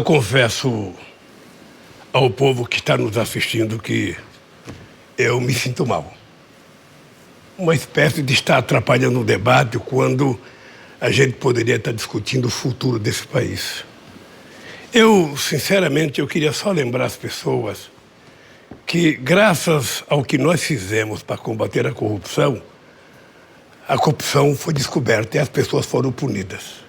confesso ao povo que está nos assistindo que eu me sinto mal. Uma espécie de estar atrapalhando o debate quando a gente poderia estar discutindo o futuro desse país. Sinceramente, eu queria só lembrar as pessoas que, graças ao que nós fizemos para combater a corrupção foi descoberta e as pessoas foram punidas.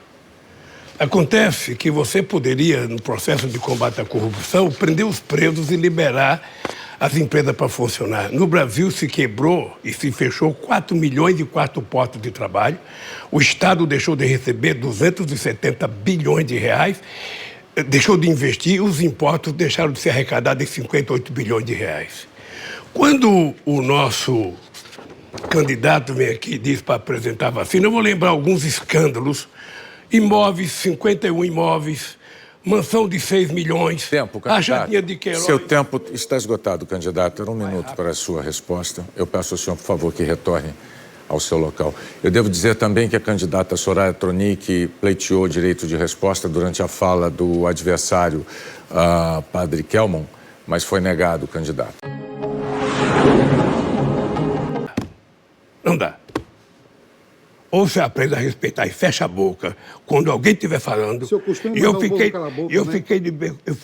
Acontece que você poderia, no processo de combate à corrupção, prender os presos e liberar as empresas para funcionar. No Brasil se quebrou e se fechou 4 milhões e 4 postos de trabalho. O Estado deixou de receber 270 bilhões de reais, deixou de investir, os impostos deixaram de ser arrecadados em 58 bilhões de reais. Quando o nosso candidato vem aqui e diz para apresentar a vacina, eu vou lembrar alguns escândalos. Imóveis, 51 imóveis, mansão de 6 milhões. Tempo, candidato. A Jardinha de Queiroz. Seu tempo está esgotado, candidato. Era um minuto para a sua resposta. Eu peço ao senhor, por favor, que retorne ao seu local. Eu devo dizer também que a candidata Soraya Tronic pleiteou direito de resposta durante a fala do adversário, padre Kelman, mas foi negado, candidato. Não dá. Ou você aprende a respeitar e fecha a boca quando alguém estiver falando. E eu fiquei de...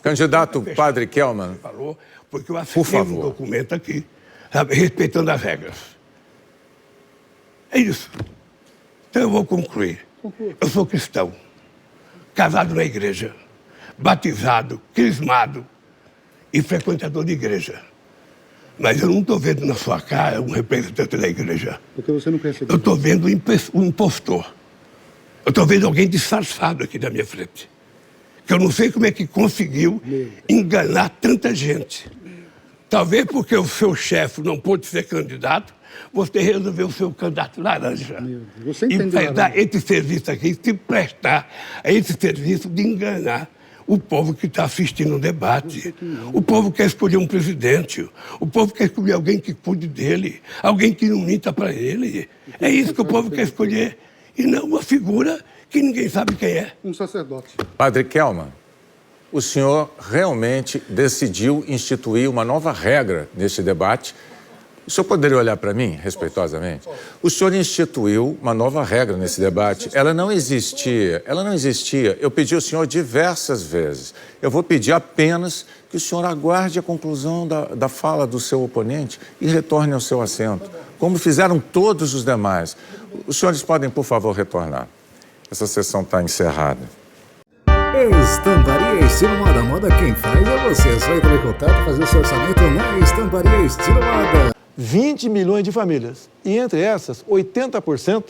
Candidato padre Kelman. Falou, porque eu assinei um documento aqui, sabe, respeitando as regras. É isso. Então eu vou concluir. Eu sou cristão, casado na igreja, batizado, crismado e frequentador de igreja. Mas eu não estou vendo na sua cara um representante da igreja. Porque você não conhece. Eu estou vendo um impostor. Eu estou vendo alguém disfarçado aqui na minha frente. Que eu não sei como é que conseguiu enganar tanta gente. Talvez porque o seu chefe não pôde ser candidato, você resolveu ser o candidato laranja. Você entendeu? E dar esse serviço aqui, se prestar a esse serviço de enganar o povo que está assistindo o debate. O povo quer escolher um presidente. O povo quer escolher alguém que cuide dele. Alguém que não minta para ele. É isso que o povo quer escolher. E não uma figura que ninguém sabe quem é. Um sacerdote. Padre Kelman, o senhor realmente decidiu instituir uma nova regra neste debate. O senhor poderia olhar para mim, respeitosamente? O senhor instituiu uma nova regra nesse debate. Ela não existia. Eu pedi ao senhor diversas vezes. Eu vou pedir apenas que o senhor aguarde a conclusão da fala do seu oponente e retorne ao seu assento, como fizeram todos os demais. Os senhores podem, por favor, retornar. Essa sessão está encerrada. Estamparia Estilo Moda. Moda quem faz é você. É só entrar em contato e fazer o seu orçamento na Estamparia Estilo Moda. 20 milhões de famílias. E entre essas, 80%,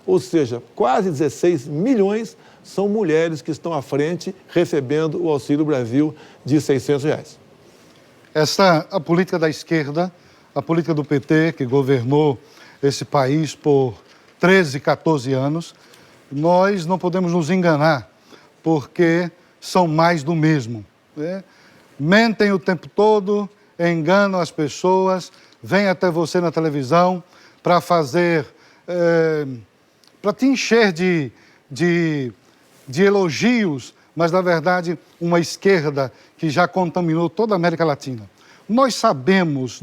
ou seja, quase 16 milhões, são mulheres que estão à frente recebendo o Auxílio Brasil de R$600. Essa a política da esquerda, a política do PT, que governou esse país por 13, 14 anos, nós não podemos nos enganar, porque são mais do mesmo. Né? Mentem o tempo todo, enganam as pessoas, vêm até você na televisão para fazer, para te encher de elogios, mas, na verdade, uma esquerda que já contaminou toda a América Latina. Nós sabemos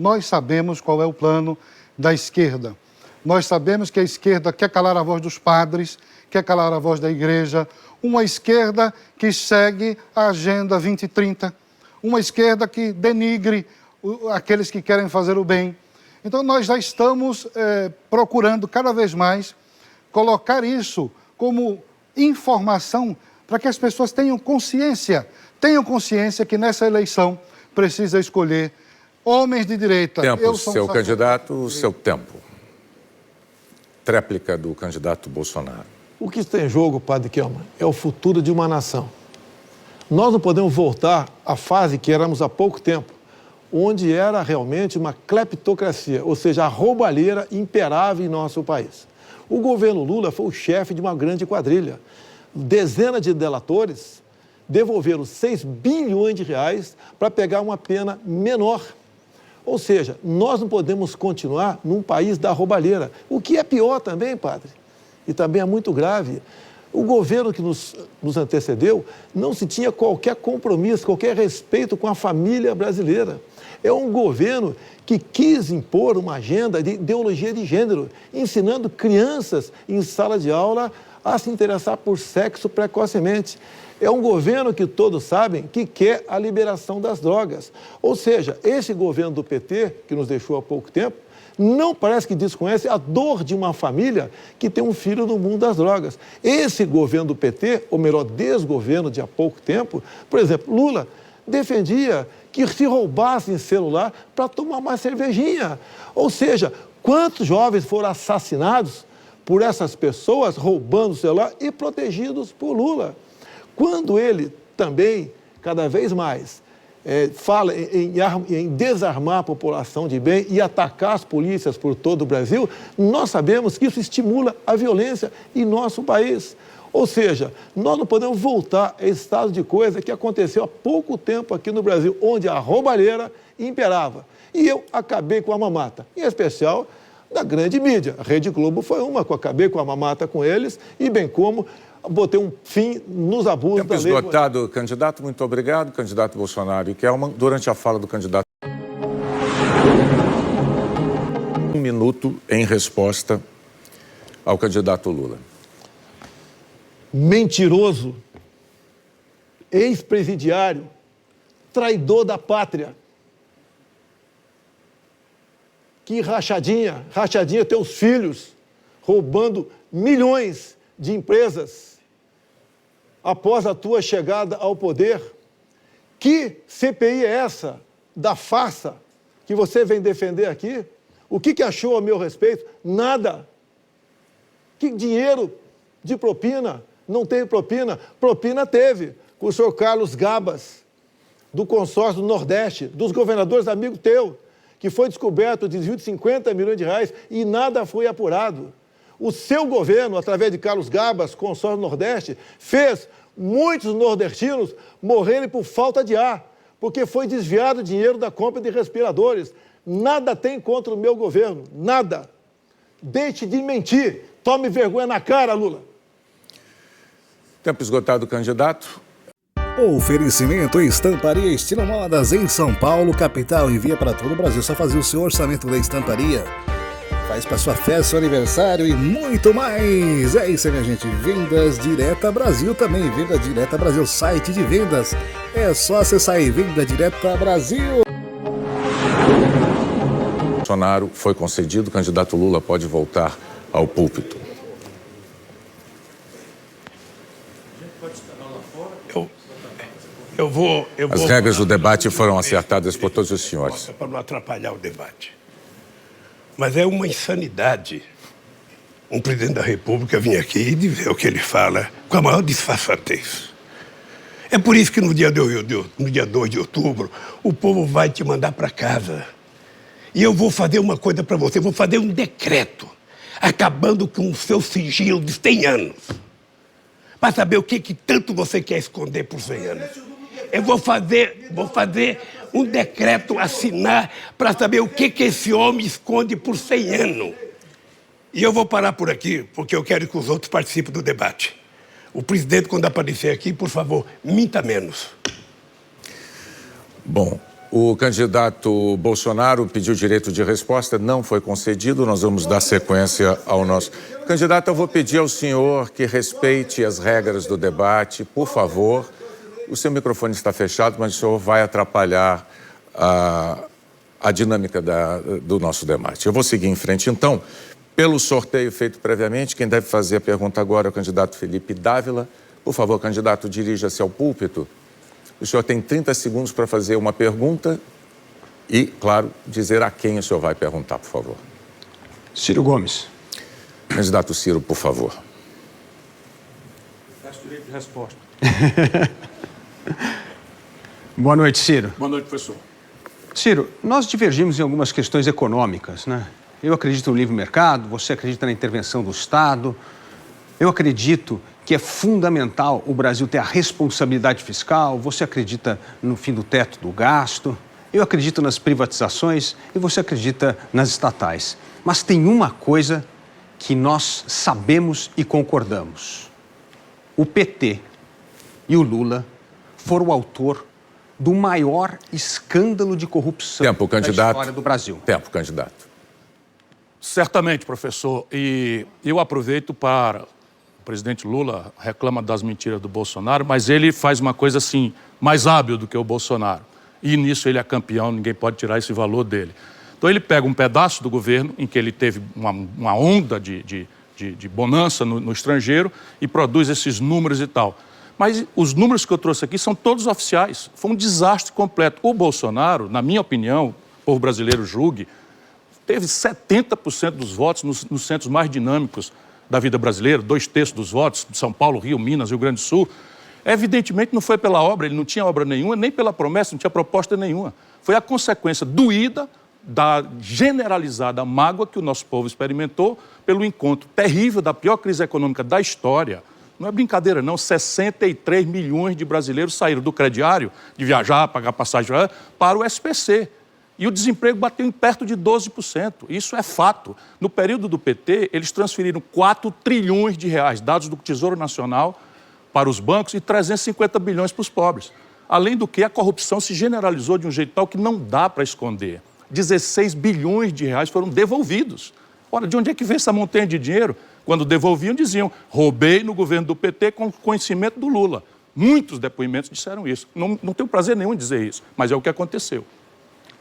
qual é o plano da esquerda. Nós sabemos que a esquerda quer calar a voz dos padres, quer calar a voz da igreja, uma esquerda que segue a Agenda 2030, uma esquerda que denigre aqueles que querem fazer o bem. Então, nós já estamos procurando cada vez mais colocar isso como informação para que as pessoas tenham consciência que nessa eleição precisa escolher homens de direita. Tempo, seu candidato, o seu tempo. Tréplica do candidato Bolsonaro. O que está em jogo, padre Kelman, é o futuro de uma nação. Nós não podemos voltar à fase que éramos há pouco tempo, onde era realmente uma cleptocracia, ou seja, a roubalheira imperava em nosso país. O governo Lula foi o chefe de uma grande quadrilha. Dezenas de delatores devolveram 6 bilhões de reais para pegar uma pena menor. Ou seja, nós não podemos continuar num país da roubalheira. O que é pior também, padre, e também é muito grave, O governo que nos antecedeu não se tinha qualquer compromisso, qualquer respeito com a família brasileira. É um governo que quis impor uma agenda de ideologia de gênero, ensinando crianças em sala de aula a se interessar por sexo precocemente. É um governo que todos sabem que quer a liberação das drogas. Ou seja, esse governo do PT, que nos deixou há pouco tempo, não parece que desconhece a dor de uma família que tem um filho no mundo das drogas. Esse governo do PT, ou melhor, desgoverno de há pouco tempo, por exemplo, Lula defendia que se roubassem celular para tomar uma cervejinha. Ou seja, quantos jovens foram assassinados por essas pessoas roubando o celular e protegidos por Lula? Quando ele também, cada vez mais, fala em desarmar a população de bem e atacar as polícias por todo o Brasil, nós sabemos que isso estimula a violência em nosso país. Ou seja, nós não podemos voltar a esse estado de coisa que aconteceu há pouco tempo aqui no Brasil, onde a roubalheira imperava. E eu acabei com a mamata, em especial da grande mídia. A Rede Globo foi uma que eu acabei com a mamata com eles, e bem como botei um fim nos abusos da lei. Tempo esgotado, candidato. Muito obrigado, candidato Bolsonaro e Kelman. Durante a fala do candidato, 1 minuto em resposta ao candidato Lula. Mentiroso, ex-presidiário, traidor da pátria. Que rachadinha teus filhos roubando milhões de empresas após a tua chegada ao poder. Que CPI é essa da farsa que você vem defender aqui? O que achou a meu respeito? Nada. Que dinheiro de propina? Não teve propina? Propina teve, com o senhor Carlos Gabas, do consórcio do Nordeste, dos governadores amigos teu, que foi descoberto o desvio de 50 milhões de reais e nada foi apurado. O seu governo, através de Carlos Gabas, consórcio do Nordeste, fez muitos nordestinos morrerem por falta de ar, porque foi desviado dinheiro da compra de respiradores. Nada tem contra o meu governo, nada. Deixe de mentir, tome vergonha na cara, Lula. Tempo esgotado, candidato. Oferecimento Estamparia Estilo Modas em São Paulo, capital. Envia para todo o Brasil. Só fazer o seu orçamento da estamparia. Faz para sua festa, seu aniversário e muito mais. É isso aí, minha gente. Vendas Direta Brasil também. Venda Direta Brasil, site de vendas. É só acessar aí, Venda Direta Brasil. Bolsonaro foi concedido. O candidato Lula pode voltar ao púlpito. As regras do debate foram acertadas por todos os senhores. Para não atrapalhar o debate. Mas é uma insanidade um presidente da República vir aqui e dizer o que ele fala com a maior disfarçatez. É por isso que no dia 2 de outubro o povo vai te mandar para casa. E eu vou fazer uma coisa para você, vou fazer um decreto acabando com o seu sigilo de 100 anos. Para saber o que tanto você quer esconder por 100 anos. Eu vou fazer um decreto, assinar, para saber o que esse homem esconde por 100 anos. E eu vou parar por aqui, porque eu quero que os outros participem do debate. O presidente, quando aparecer aqui, por favor, minta menos. Bom, o candidato Bolsonaro pediu direito de resposta, não foi concedido, nós vamos dar sequência ao nosso... Candidato, eu vou pedir ao senhor que respeite as regras do debate, por favor. O seu microfone está fechado, mas o senhor vai atrapalhar a dinâmica do nosso debate. Eu vou seguir em frente, então. Pelo sorteio feito previamente, quem deve fazer a pergunta agora é o candidato Felipe Dávila. Por favor, candidato, dirija-se ao púlpito. O senhor tem 30 segundos para fazer uma pergunta e, claro, dizer a quem o senhor vai perguntar, por favor. Ciro Gomes. Candidato Ciro, por favor. Peço direito de resposta. Boa noite, Ciro. Boa noite, professor. Ciro, nós divergimos em algumas questões econômicas, né? Eu acredito no livre mercado, você acredita na intervenção do Estado. Eu acredito que é fundamental o Brasil ter a responsabilidade fiscal, você acredita no fim do teto do gasto. Eu acredito nas privatizações e você acredita nas estatais. Mas tem uma coisa que nós sabemos e concordamos. o PT e o Lula foram o autor do maior escândalo de corrupção da história do Brasil. Tempo, candidato. Certamente, professor. E eu aproveito para... O presidente Lula reclama das mentiras do Bolsonaro, mas ele faz uma coisa assim, mais hábil do que o Bolsonaro. E nisso ele é campeão, ninguém pode tirar esse valor dele. Então ele pega um pedaço do governo em que ele teve uma onda de bonança no estrangeiro e produz esses números e tal. Mas os números que eu trouxe aqui são todos oficiais. Foi um desastre completo. O Bolsonaro, na minha opinião, o povo brasileiro julgue, teve 70% dos votos nos centros mais dinâmicos da vida brasileira, 2/3 dos votos, de São Paulo, Rio, Minas, Rio Grande do Sul. Evidentemente não foi pela obra, ele não tinha obra nenhuma, nem pela promessa, não tinha proposta nenhuma. Foi a consequência doída da generalizada mágoa que o nosso povo experimentou pelo encontro terrível da pior crise econômica da história. Não é brincadeira, não. 63 milhões de brasileiros saíram do crediário, de viajar, pagar passagem, para o SPC. E o desemprego bateu em perto de 12%. Isso é fato. No período do PT, eles transferiram 4 trilhões de reais, dados do Tesouro Nacional, para os bancos e 350 bilhões para os pobres. Além do que, a corrupção se generalizou de um jeito tal que não dá para esconder. 16 bilhões de reais foram devolvidos. Ora, de onde é que vem essa montanha de dinheiro? Quando devolviam, diziam, roubei no governo do PT com conhecimento do Lula. Muitos depoimentos disseram isso. Não tenho prazer nenhum em dizer isso, mas é o que aconteceu.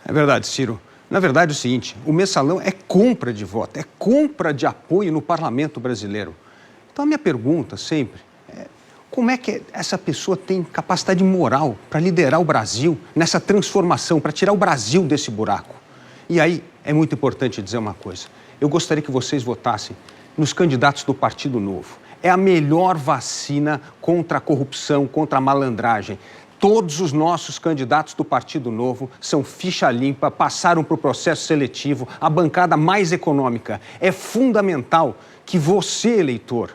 É verdade, Ciro. Na verdade é o seguinte, o mensalão é compra de voto, é compra de apoio no parlamento brasileiro. Então a minha pergunta sempre é, como é que essa pessoa tem capacidade moral para liderar o Brasil nessa transformação, para tirar o Brasil desse buraco? E aí é muito importante dizer uma coisa. Eu gostaria que vocês votassem nos candidatos do Partido Novo. É a melhor vacina contra a corrupção, contra a malandragem. Todos os nossos candidatos do Partido Novo são ficha limpa, passaram por processo seletivo, a bancada mais econômica. É fundamental que você, eleitor,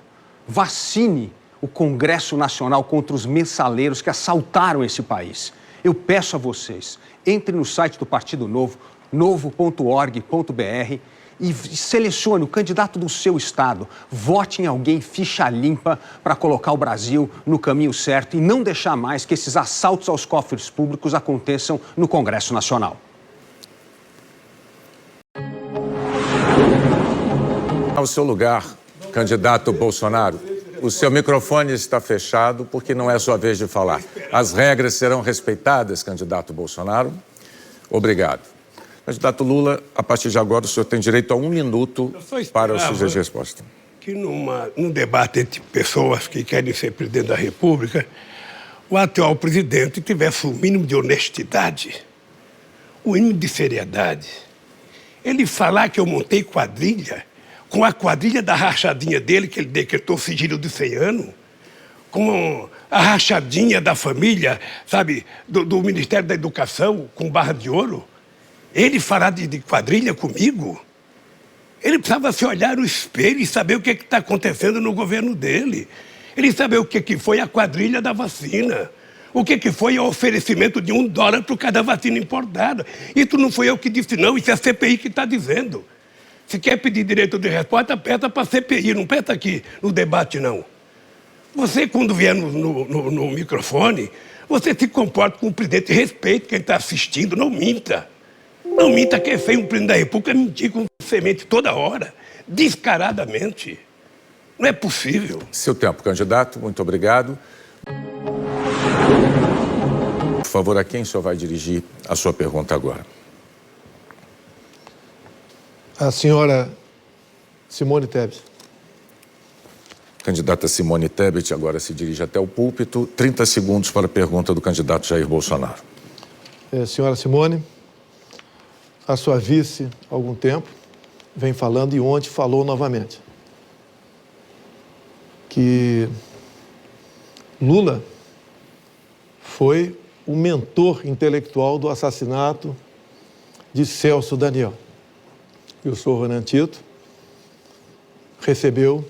vacine o Congresso Nacional contra os mensaleiros que assaltaram esse país. Eu peço a vocês, entre no site do Partido Novo, novo.org.br, e selecione o candidato do seu estado. Vote em alguém ficha limpa para colocar o Brasil no caminho certo e não deixar mais que esses assaltos aos cofres públicos aconteçam no Congresso Nacional. Ao seu lugar, candidato Bolsonaro, o seu microfone está fechado porque não é sua vez de falar. As regras serão respeitadas, candidato Bolsonaro. Obrigado. Candidato Lula, a partir de agora o senhor tem direito a 1 minuto para a sua resposta. Que num debate entre pessoas que querem ser presidente da República, o atual presidente tivesse o mínimo de honestidade, o mínimo de seriedade. Ele falar que eu montei quadrilha, com a quadrilha da rachadinha dele, que ele decretou sigilo de 100 anos, com a rachadinha da família, sabe, do Ministério da Educação, com barra de ouro. Ele falar de quadrilha comigo, ele precisava se olhar no espelho e saber o que está acontecendo no governo dele. Ele saber o que foi a quadrilha da vacina, o que foi o oferecimento de $1 por cada vacina importada. Isso não foi eu que disse, não, isso é a CPI que está dizendo. Se quer pedir direito de resposta, peça para a CPI, não peça aqui no debate, não. Você, quando vier no microfone, você se comporta com o presidente, respeite quem está assistindo, não minta. Não minta que é feio um presidente da República mentir com semente toda hora, descaradamente. Não é possível. Seu tempo, candidato. Muito obrigado. Por favor, a quem o senhor vai dirigir a sua pergunta agora? A senhora Simone Tebet. Candidata Simone Tebet agora se dirige até o púlpito. 30 segundos para a pergunta do candidato Jair Bolsonaro. Senhora Simone, a sua vice, há algum tempo, vem falando e ontem falou novamente que Lula foi o mentor intelectual do assassinato de Celso Daniel. E o senhor Renan Tito recebeu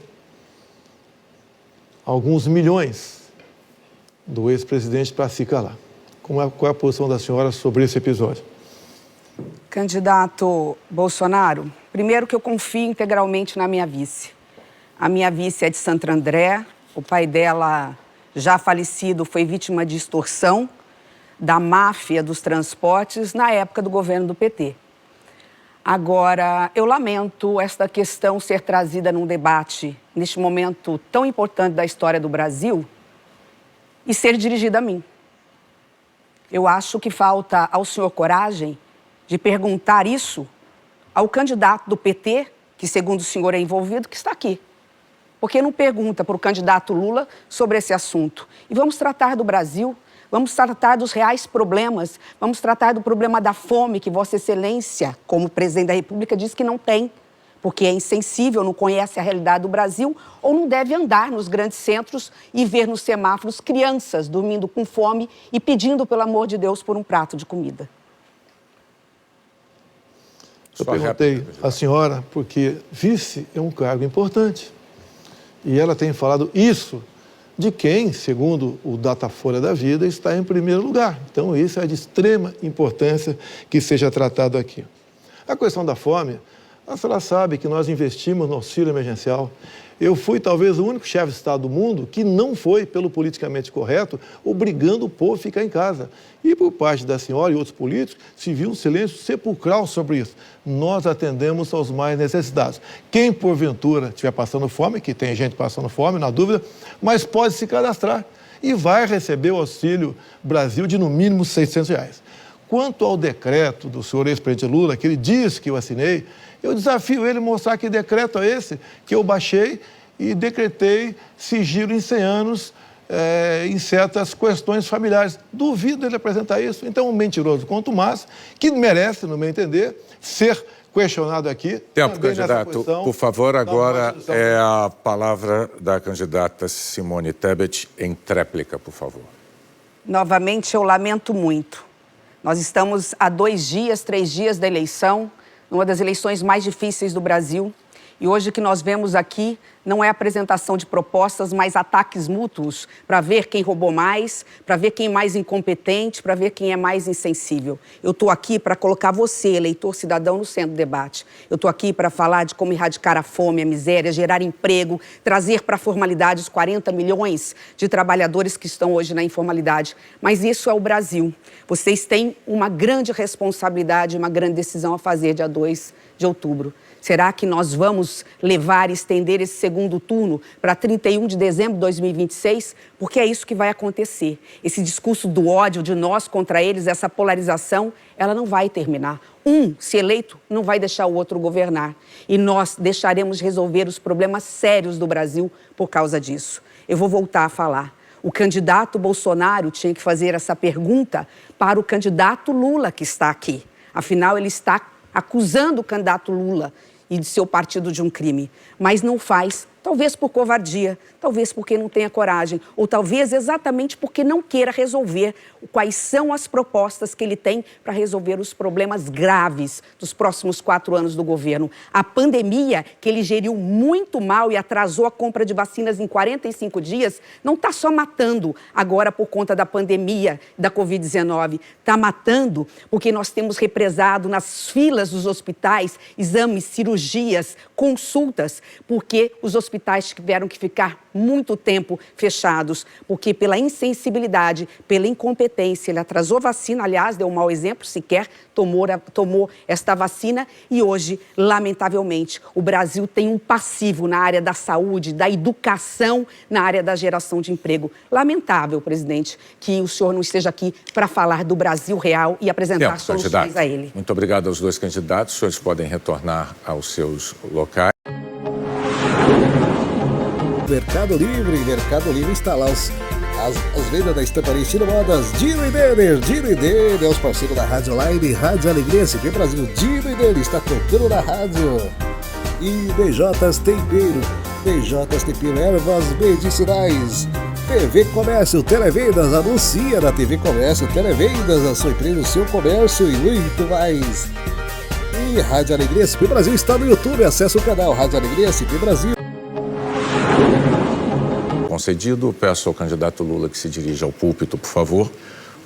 alguns milhões do ex-presidente para se calar. Qual é a posição da senhora sobre esse episódio? Candidato Bolsonaro, primeiro que eu confio integralmente na minha vice. A minha vice é de Santo André, O pai dela, já falecido, foi vítima de extorsão da máfia dos transportes na época do governo do PT. Agora, eu lamento esta questão ser trazida num debate neste momento tão importante da história do Brasil e ser dirigida a mim. Eu acho que falta ao senhor coragem de perguntar isso ao candidato do PT, que segundo o senhor é envolvido, que está aqui. Porque não pergunta para o candidato Lula sobre esse assunto. E vamos tratar do Brasil, vamos tratar dos reais problemas, vamos tratar do problema da fome, que Vossa Excelência, como presidente da República, diz que não tem, porque é insensível, não conhece a realidade do Brasil, ou não deve andar nos grandes centros e ver nos semáforos crianças dormindo com fome e pedindo, pelo amor de Deus, por um prato de comida. Eu perguntei à senhora porque vice é um cargo importante. E ela tem falado isso de quem, segundo o Datafolha da Vida, está em primeiro lugar. Então, isso é de extrema importância que seja tratado aqui. A questão da fome, a senhora sabe que nós investimos no auxílio emergencial. Eu fui talvez o único chefe de Estado do mundo que não foi, pelo politicamente correto, obrigando o povo a ficar em casa. E por parte da senhora e outros políticos, se viu um silêncio sepulcral sobre isso. Nós atendemos aos mais necessitados. Quem, porventura, estiver passando fome, que tem gente passando fome, na dúvida, mas pode se cadastrar e vai receber o Auxílio Brasil de, no mínimo, R$600. Quanto ao decreto do senhor ex-presidente Lula, que ele diz que eu assinei, eu desafio ele a mostrar que decreto é esse que eu baixei e decretei sigilo em 100 anos em certas questões familiares. Duvido ele apresentar isso. Então, um mentiroso quanto mais, que merece, no meu entender, ser questionado aqui. Tempo, candidato. Por favor, agora é a palavra da candidata Simone Tebet em tréplica, por favor. Novamente, eu lamento muito. Nós estamos a 2 dias, 3 dias da eleição, uma das eleições mais difíceis do Brasil. E hoje o que nós vemos aqui não é apresentação de propostas, mas ataques mútuos para ver quem roubou mais, para ver quem é mais incompetente, para ver quem é mais insensível. Eu estou aqui para colocar você, eleitor cidadão, no centro do debate. Eu estou aqui para falar de como erradicar a fome, a miséria, gerar emprego, trazer para a formalidade os 40 milhões de trabalhadores que estão hoje na informalidade. Mas isso é o Brasil. Vocês têm uma grande responsabilidade, uma grande decisão a fazer dia 2 de outubro. Será que nós vamos levar e estender esse segundo turno para 31 de dezembro de 2026? Porque é isso que vai acontecer. Esse discurso do ódio de nós contra eles, essa polarização, ela não vai terminar. Um, se eleito, não vai deixar o outro governar. E nós deixaremos de resolver os problemas sérios do Brasil por causa disso. Eu vou voltar a falar. O candidato Bolsonaro tinha que fazer essa pergunta para o candidato Lula, que está aqui. Afinal, ele está acusando o candidato Lula e de seu partido de um crime, mas não faz, talvez por covardia, talvez porque não tenha coragem, ou talvez exatamente porque não queira resolver quais são as propostas que ele tem para resolver os problemas graves dos próximos 4 anos do governo. A pandemia, que ele geriu muito mal e atrasou a compra de vacinas em 45 dias, não está só matando agora por conta da pandemia da Covid-19, está matando porque nós temos represado nas filas dos hospitais exames, cirurgias, consultas, porque os hospitais tiveram que ficar muito tempo fechados, porque pela insensibilidade, pela incompetência, ele atrasou vacina, aliás, deu um mau exemplo, sequer tomou esta vacina e hoje, lamentavelmente, o Brasil tem um passivo na área da saúde, da educação, na área da geração de emprego. Lamentável, presidente, que o senhor não esteja aqui para falar do Brasil real e apresentar soluções candidato. a ele. Muito obrigado aos 2 candidatos. Os senhores podem retornar aos seus locais. Mercado Livre está lá as vendas da estamparia Estilo Modas, Dino e Denner é os parceiros da Rádio Online, Rádio Alegria, CP Brasil, Dino e Denner está tocando na rádio. E BJ's Tempero, ervas medicinais, TV Comércio, Televendas, anuncia na TV Comércio, Televendas, a sua empresa, o seu comércio e muito mais. E Rádio Alegria, CP Brasil está no YouTube, acesse o canal Rádio Alegria, CP Brasil. Concedido, peço ao candidato Lula que se dirija ao púlpito, por favor.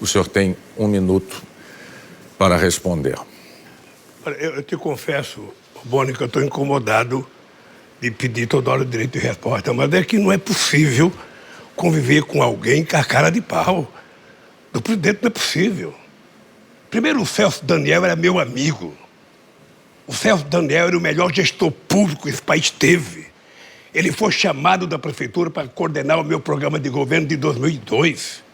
O senhor tem 1 minuto para responder. Olha, eu te confesso, Boni, que eu estou incomodado de pedir toda hora o direito de resposta, mas é que não é possível conviver com alguém com a cara de pau. Do presidente não é possível. Primeiro, o Celso Daniel era meu amigo. O Celso Daniel era o melhor gestor público que esse país teve. Ele foi chamado da prefeitura para coordenar o meu programa de governo de 2002.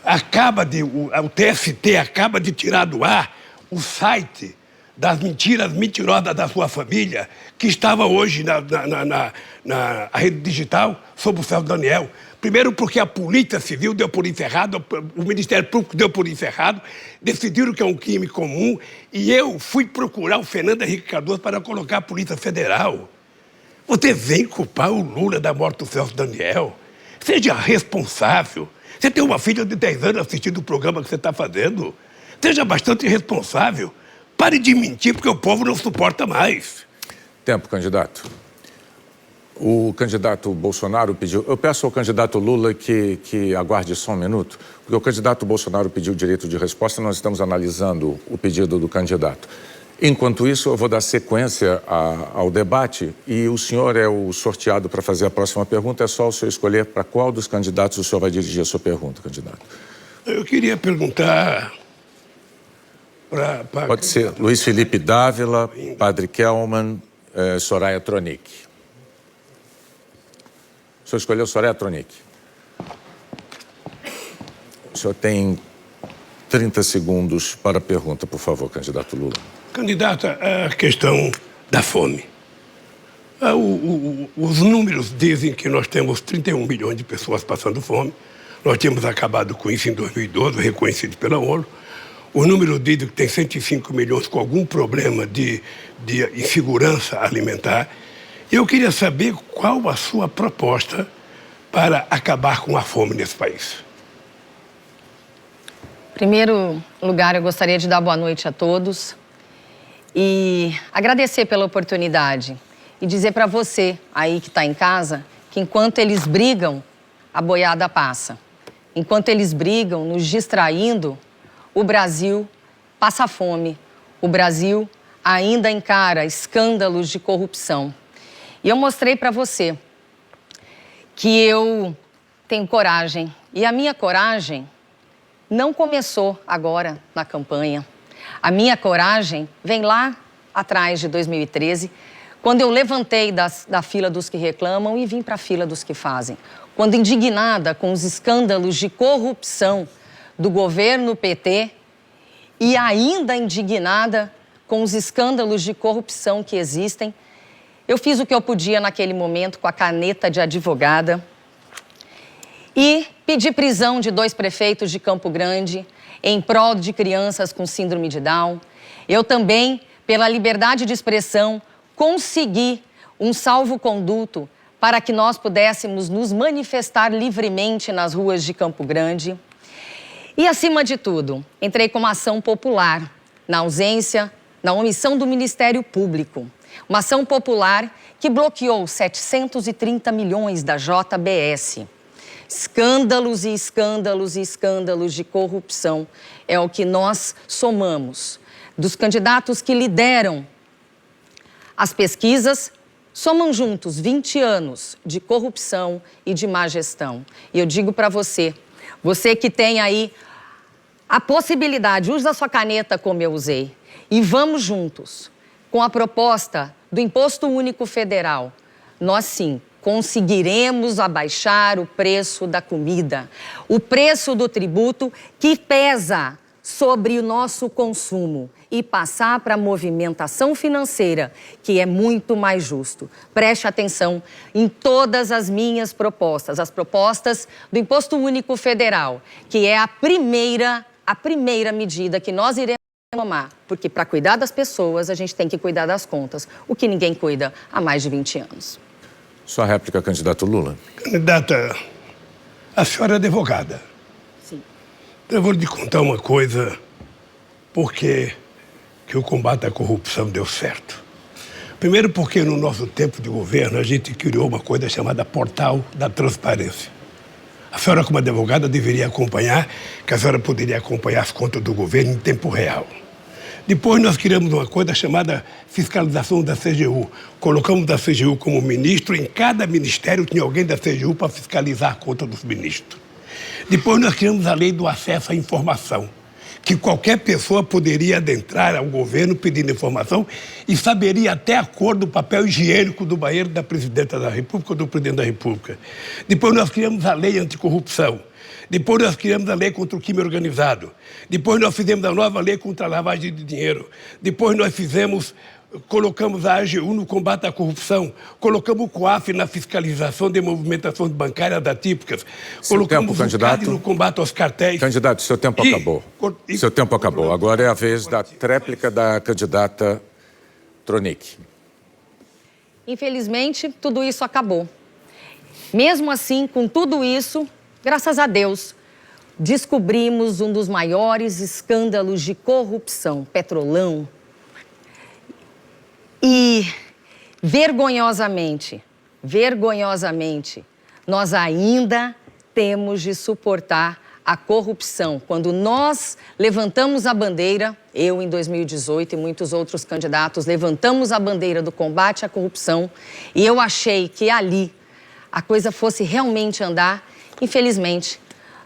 O TST acaba de tirar do ar o site das mentiras mentirosas da sua família, que estava hoje na rede digital sobre o Celso Daniel. Primeiro porque a Polícia Civil deu por encerrado, o Ministério Público deu por encerrado, decidiram que é um crime comum, e eu fui procurar o Fernando Henrique Cardoso para colocar a Polícia Federal. Você vem culpar o Lula da morte do Celso Daniel? Seja responsável. Você tem uma filha de 10 anos assistindo o programa que você está fazendo. Seja bastante responsável. Pare de mentir, porque o povo não suporta mais. Tempo, candidato. O candidato Bolsonaro pediu... Eu peço ao candidato Lula que aguarde só um minuto, porque o candidato Bolsonaro pediu direito de resposta e nós estamos analisando o pedido do candidato. Enquanto isso, eu vou dar sequência ao debate e o senhor é o sorteado para fazer a próxima pergunta. É só o senhor escolher para qual dos candidatos o senhor vai dirigir a sua pergunta, candidato. Eu queria perguntar... Pode ser Luiz Felipe Dávila, Padre Kelman, Soraya Tronic. O senhor escolheu Soraya Tronic. O senhor tem 30 segundos para a pergunta, por favor, candidato Lula. Candidata, a questão da fome. Os números dizem que nós temos 31 milhões de pessoas passando fome. Nós tínhamos acabado com isso em 2012, reconhecido pela ONU. O número diz que tem 105 milhões com algum problema de insegurança alimentar. Eu queria saber qual a sua proposta para acabar com a fome nesse país. Em primeiro lugar, eu gostaria de dar boa noite a todos e agradecer pela oportunidade e dizer para você aí que está em casa que enquanto eles brigam, a boiada passa. Enquanto eles brigam, nos distraindo, o Brasil passa fome. O Brasil ainda encara escândalos de corrupção. E eu mostrei para você que eu tenho coragem. E a minha coragem não começou agora na campanha. A minha coragem vem lá atrás de 2013, quando eu levantei da fila dos que reclamam e vim para a fila dos que fazem. Quando indignada com os escândalos de corrupção do governo PT e ainda indignada com os escândalos de corrupção que existem, eu fiz o que eu podia naquele momento com a caneta de advogada e pedi prisão de 2 prefeitos de Campo Grande em prol de crianças com síndrome de Down. Eu também, pela liberdade de expressão, consegui um salvo-conduto para que nós pudéssemos nos manifestar livremente nas ruas de Campo Grande. E, acima de tudo, entrei com uma ação popular, na omissão do Ministério Público. Uma ação popular que bloqueou 730 milhões da JBS. Escândalos e escândalos e escândalos de corrupção é o que nós somamos. Dos candidatos que lideram as pesquisas, somam juntos 20 anos de corrupção e de má gestão. E eu digo para você, você que tem aí a possibilidade, use a sua caneta como eu usei, e vamos juntos com a proposta do Imposto Único Federal. Nós sim conseguiremos abaixar o preço da comida, o preço do tributo que pesa sobre o nosso consumo e passar para a movimentação financeira, que é muito mais justo. Preste atenção em todas as minhas propostas, as propostas do Imposto Único Federal, que é a primeira medida que nós iremos tomar, porque para cuidar das pessoas a gente tem que cuidar das contas, o que ninguém cuida há mais de 20 anos. Sua réplica, candidato Lula. Candidata, a senhora é advogada. Sim. Eu vou lhe contar uma coisa, porque que o combate à corrupção deu certo. Primeiro porque no nosso tempo de governo a gente criou uma coisa chamada Portal da Transparência. A senhora, como advogada, deveria acompanhar, que a senhora poderia acompanhar as contas do governo em tempo real. Depois nós criamos uma coisa chamada fiscalização da CGU. Colocamos a CGU como ministro, em cada ministério tinha alguém da CGU para fiscalizar a conta dos ministros. Depois nós criamos a lei do acesso à informação, que qualquer pessoa poderia adentrar ao governo pedindo informação e saberia até a cor do papel higiênico do banheiro da presidenta da República ou do presidente da República. Depois nós criamos a lei anticorrupção. Depois nós criamos a lei contra o crime organizado. Depois nós fizemos a nova lei contra a lavagem de dinheiro. Depois nós colocamos a AGU no combate à corrupção. Colocamos o COAF na fiscalização de movimentações bancárias atípicas. Colocamos o CAD no combate aos cartéis. Candidato, seu tempo acabou. Seu tempo acabou. Agora é a vez da tréplica da candidata Tronic. Infelizmente, tudo isso acabou. Mesmo assim, com tudo isso, graças a Deus, descobrimos um dos maiores escândalos de corrupção, Petrolão. E, vergonhosamente, nós ainda temos de suportar a corrupção. Quando nós levantamos a bandeira, eu em 2018 e muitos outros candidatos levantamos a bandeira do combate à corrupção, e eu achei que ali a coisa fosse realmente andar. Infelizmente,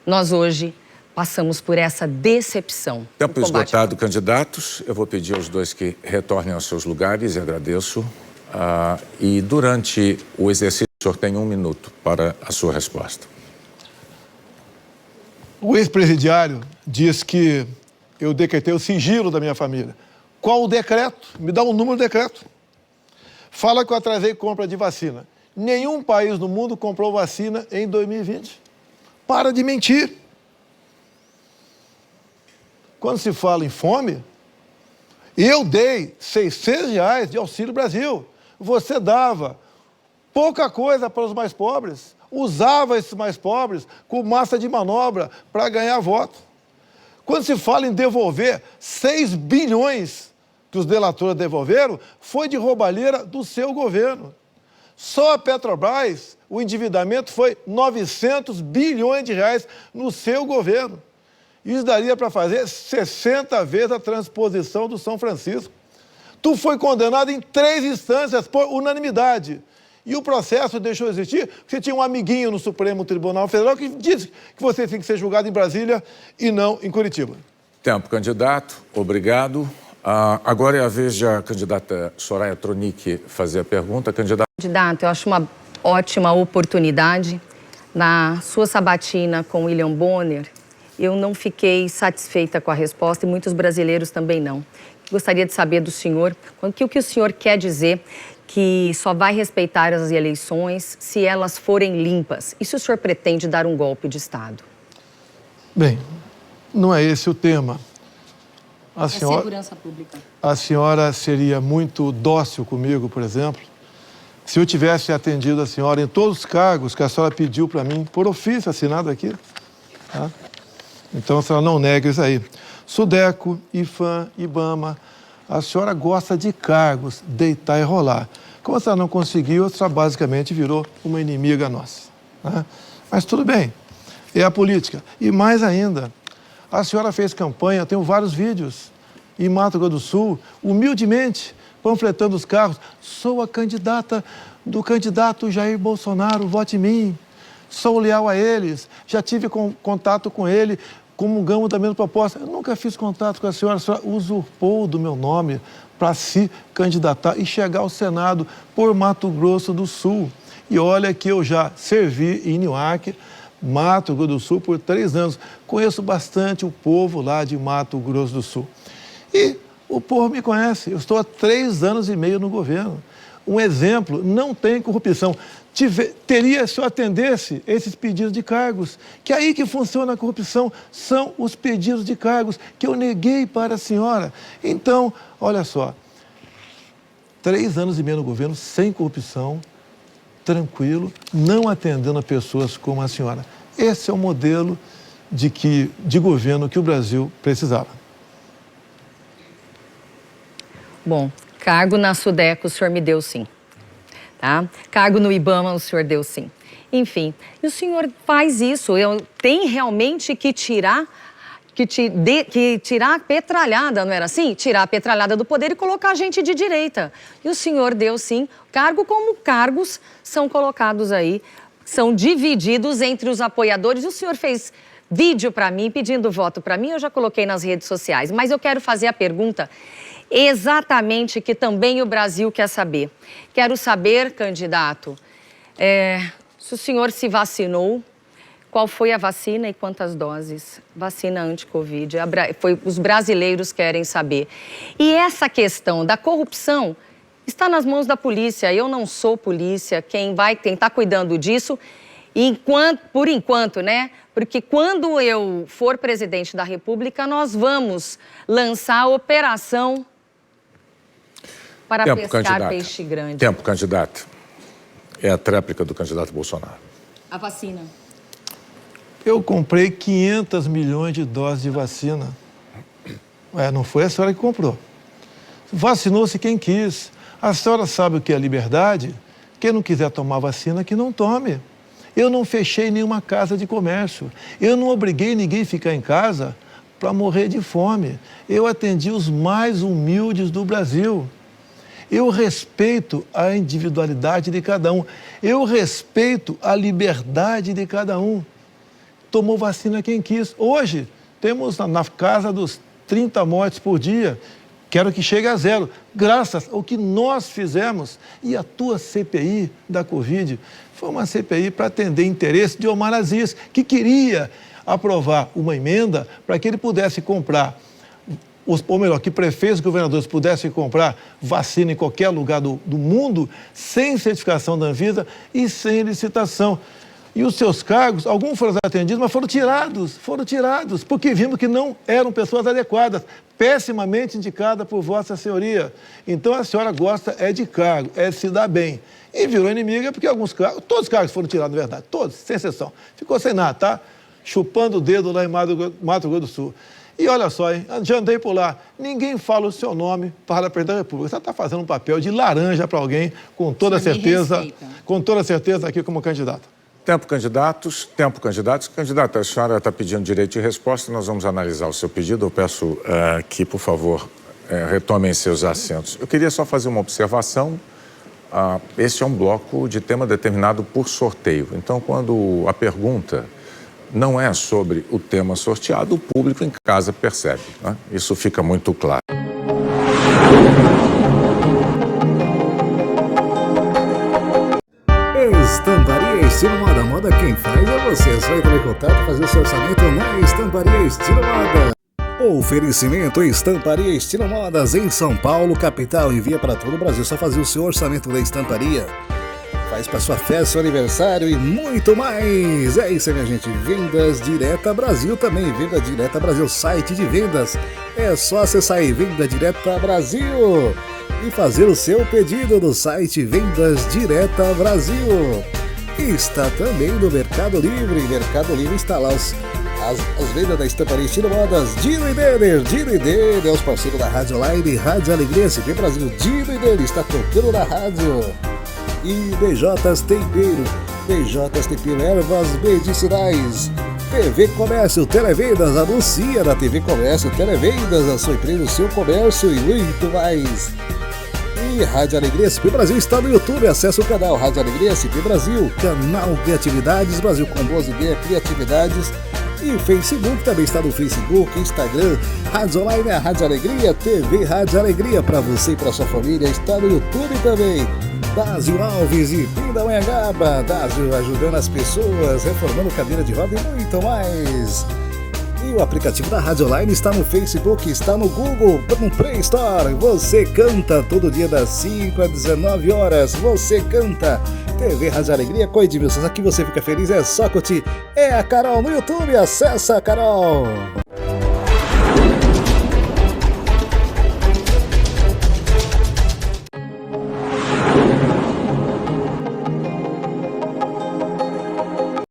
nós hoje passamos por essa decepção. Tempo esgotado, candidatos. Eu vou pedir aos dois que retornem aos seus lugares e agradeço. E durante o exercício, o senhor tem 1 minuto para a sua resposta. O ex-presidiário diz que eu decretei o sigilo da minha família. Qual o decreto? Me dá um número do decreto. Fala que eu atrasei compra de vacina. Nenhum país no mundo comprou vacina em 2020. Para de mentir. Quando se fala em fome, eu dei R$600 de Auxílio Brasil. Você dava pouca coisa para os mais pobres, usava esses mais pobres com massa de manobra para ganhar voto. Quando se fala em devolver 6 bilhões que os delatores devolveram, foi de roubalheira do seu governo. Só a Petrobras, o endividamento foi 900 bilhões de reais no seu governo. Isso daria para fazer 60 vezes a transposição do São Francisco. Tu foi condenado em 3 instâncias por unanimidade. E o processo deixou de existir porque você tinha um amiguinho no Supremo Tribunal Federal que disse que você tem que ser julgado em Brasília e não em Curitiba. Tempo, candidato. Obrigado. Agora é a vez da candidata Soraya Tronic fazer a pergunta. Candidato, eu acho uma ótima oportunidade. Na sua sabatina com William Bonner, eu não fiquei satisfeita com a resposta e muitos brasileiros também não. Gostaria de saber do senhor o que o senhor quer dizer que só vai respeitar as eleições se elas forem limpas. E se o senhor pretende dar um golpe de Estado? Bem, não é esse o tema. Segurança pública. A senhora seria muito dócil comigo, por exemplo, se eu tivesse atendido a senhora em todos os cargos que a senhora pediu para mim, por ofício, assinado aqui. Tá? Então, a senhora não nega isso aí. Sudeco, IFAM, IBAMA, a senhora gosta de cargos, deitar e rolar. Como a senhora não conseguiu, a senhora basicamente virou uma inimiga nossa. Né? Mas tudo bem, é a política. E mais ainda, a senhora fez campanha, eu tenho vários vídeos, em Mato Grosso do Sul, humildemente, panfletando os carros. Sou a candidata do candidato Jair Bolsonaro, vote em mim. Sou leal a eles, já tive contato com ele, comungamos da mesma proposta. Eu nunca fiz contato com a senhora usurpou do meu nome para se candidatar e chegar ao Senado por Mato Grosso do Sul. E olha que eu já servi em Newark, Mato Grosso do Sul, por 3 anos. Conheço bastante o povo lá de Mato Grosso do Sul. E o povo me conhece. Eu estou há 3 anos e meio no governo. Um exemplo, não tem corrupção. Teria, se eu atendesse esses pedidos de cargos, que é aí que funciona a corrupção, são os pedidos de cargos que eu neguei para a senhora. Então, olha só, 3 anos e meio no governo, sem corrupção, tranquilo, não atendendo a pessoas como a senhora. Esse é o modelo de governo que o Brasil precisava. Bom, cargo na Sudeco o senhor me deu sim. Tá? Cargo no IBAMA o senhor deu sim. Enfim, e o senhor faz isso, tem realmente que tirar que tirar a petralhada, não era assim? Tirar a petralhada do poder e colocar a gente de direita. E o senhor deu, sim, cargo como cargos são colocados aí, são divididos entre os apoiadores. O senhor fez vídeo para mim, pedindo voto para mim, eu já coloquei nas redes sociais. Mas eu quero fazer a pergunta exatamente que também o Brasil quer saber. Quero saber, candidato, se o senhor se vacinou, qual foi a vacina e quantas doses? Vacina anti-Covid. Os brasileiros querem saber. E essa questão da corrupção está nas mãos da polícia. Eu não sou polícia. Quem está cuidando disso, por enquanto, né? Porque quando eu for presidente da República, nós vamos lançar a operação para pescar peixe grande. Tempo, candidato. É a tréplica do candidato Bolsonaro. A vacina. Eu comprei 500 milhões de doses de vacina. Não foi a senhora que comprou. Vacinou-se quem quis. A senhora sabe o que é liberdade? Quem não quiser tomar vacina, que não tome. Eu não fechei nenhuma casa de comércio. Eu não obriguei ninguém a ficar em casa para morrer de fome. Eu atendi os mais humildes do Brasil. Eu respeito a individualidade de cada um. Eu respeito a liberdade de cada um. Tomou vacina quem quis. Hoje, temos na casa dos 30 mortes por dia. Quero que chegue a zero, graças ao que nós fizemos. E a tua CPI da Covid foi uma CPI para atender interesse de Omar Aziz, que queria aprovar uma emenda para que ele pudesse comprar, ou melhor, que prefeitos e governadores pudessem comprar vacina em qualquer lugar do mundo, sem certificação da Anvisa e sem licitação. E os seus cargos, alguns foram atendidos, mas foram tirados, porque vimos que não eram pessoas adequadas, pessimamente indicadas por Vossa Senhoria. Então a senhora gosta de cargo, de se dar bem. E virou inimiga porque alguns cargos, todos os cargos foram tirados, na verdade, todos, sem exceção. Ficou sem nada, tá? Chupando o dedo lá em Mato Grosso do Sul. E olha só, hein? Já andei por lá, ninguém fala o seu nome para a presidente da República. Você está fazendo um papel de laranja para alguém, com toda certeza aqui como candidato. Tempo, candidatos. Tempo, candidatos. Candidata, a senhora está pedindo direito de resposta, nós vamos analisar o seu pedido. Eu peço que, por favor, retomem seus assentos. Eu queria só fazer uma observação. Este é um bloco de tema determinado por sorteio. Então, quando a pergunta não é sobre o tema sorteado, o público em casa percebe, né? Isso fica muito claro. Estamparia Estilo Moda. Moda quem faz é você. É só entrar em contato, fazer o seu orçamento na Estamparia Estilo Moda. Oferecimento Estamparia Estilo Modas em São Paulo, capital. Envia para todo o Brasil. Só fazer o seu orçamento da estamparia. Faz para sua festa, seu aniversário e muito mais. É isso aí, minha gente. Vendas Direta Brasil também. Venda Direta Brasil, site de vendas. É só acessar aí, Venda Direta Brasil, e fazer o seu pedido no site Vendas Direta Brasil. Está também no Mercado Livre. Mercado Livre está lá as vendas da Estamparia Estilo Modas. Dino e Denner, é os parceiros da Rádio Online, Rádio Alegria, SP Brasil. Dino e Denner está tocando na rádio. E BJ's Tempero, ervas medicinais. TV Comércio, Televendas, anuncia na TV Comércio, Televendas, a sua empresa, o seu comércio e muito mais. E Rádio Alegria SP Brasil está no YouTube, acesse o canal Rádio Alegria SP Brasil, canal Criatividades Brasil, com boas ideias, criatividades. E Facebook também está no Facebook, Instagram, Rádio Online, a Rádio Alegria, TV Rádio Alegria, para você e para sua família, está no YouTube também. Dásio Alves e Pindamonhangaba, Dásio ajudando as pessoas, reformando cadeira de roda e muito mais. E o aplicativo da Rádio Online está no Facebook, está no Google, no Play Store. Você canta todo dia das 5 às 19 horas. Você canta. TV Rádio Alegria com Edmilson. Aqui você fica feliz, é só curtir. É a Carol no YouTube, acessa a Carol.